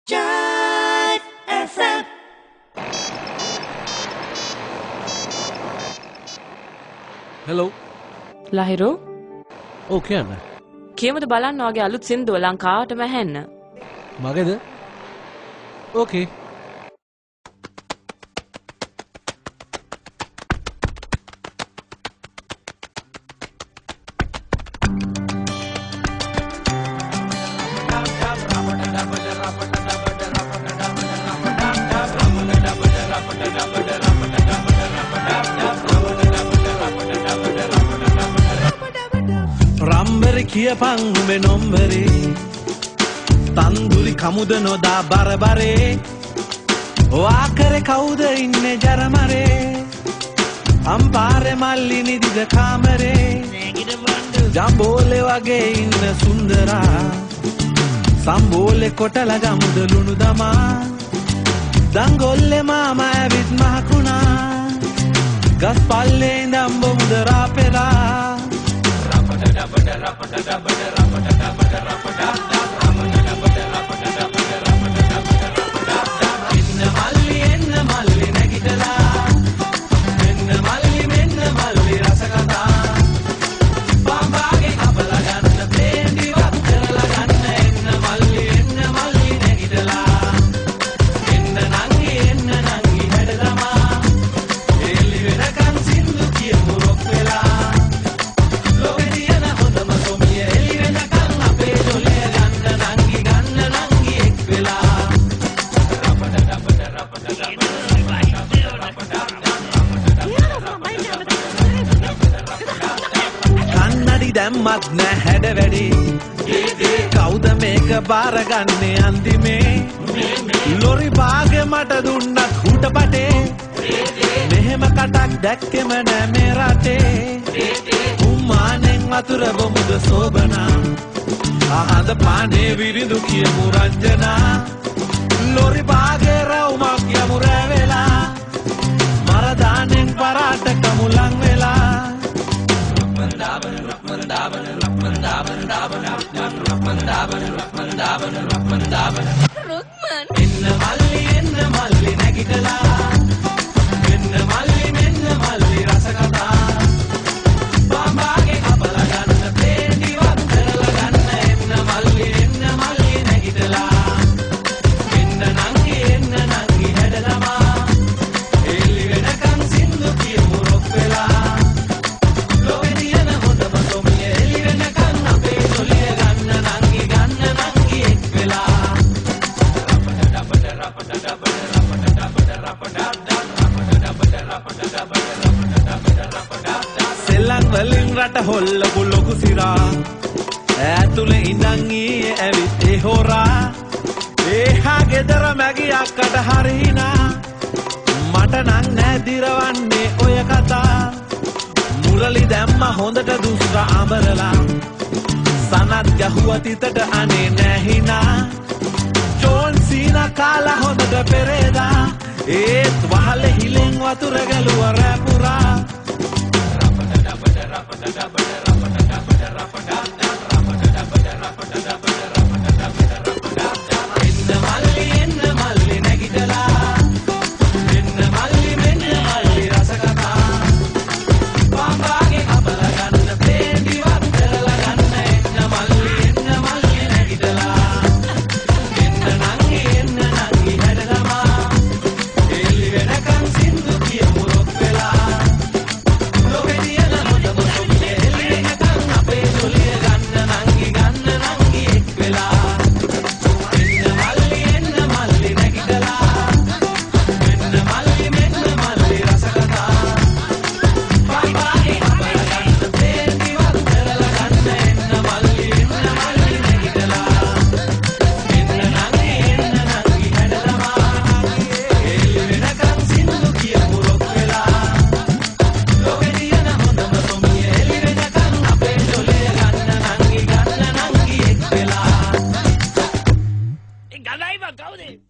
Jive FM. Hello. Lahiro. ඔව් කියන්න. කියමුද බලන්න ඔයාගේ අලුත් සින්දුව ලංකාවටම ඇහෙන්න. මගේද? ඕකේ. රම්බරි කියපන් උඹේ නොම්බරේ තන්දුරි කමුද නොදා බරබරේ වාකරේ කවුද ඉන්නේ ජරමරේ අම්පාරේ මල්ලි නිදිද කාමරේ ජම්බෝලේ වගේ ඉන්න සුන්දරා සම්බෝලේ කොටල ගමුද ලුණු දමා දංගොල්ලේ මාමා ඇවිත් මහකුණා ගස් පල්ලේ ඉඳන් බොමුද රාපෙලා දැම්මත් නෑ හැඩ වැඩි කවුද මේක බාරගන්නේ අන්තිමේ ලොරි බාගෙ මට දුන්නත් හුට පටේ මෙහෙම කටක් දැක්කෙම නෑ මේ රටේ උම්මානෙන් වතුර බොමුද සෝබනා අහඳ පානේ විරිඳු කියමු රංජනා ලොරි බාගෙ රවුමක් යමු රැවෙලා මරදානෙන් පරාට කමුලන් වෙලා එන්න මල්ලි නැගිටලා මෙන්න මල්ලි රස කතා බාම්බාගේ කපලා ගන්න පේටිවත් කරලා ගන්න එන්න මල්ලි නැගිටලා එන්න නංගි හැඩ ළමා එළි වෙනකන් සින්දු කියමු රොක් වෙලා සෙල්ලම් වලින් රට හොල්ලපු ලොකු සිරා ඈතුලේ ඉඳන් ඊයේ ඇවිත් ඒ හොරා ඒහා ගෙදර මැගි අක්කට හරිනා මට නං නෑ දිරවන්නේ ඔය කතා මුරලි දැම්ම හොඳට දුස්ර අඹරලා සනත් ගැහුව තිතට අනේ නැහිනා ජෝන් සීනා කාලා හොඳට පෙරේදා ඒත් වහලේ හිලෙන් වතුර ගැලුව රැපුරා Galaiva, go there.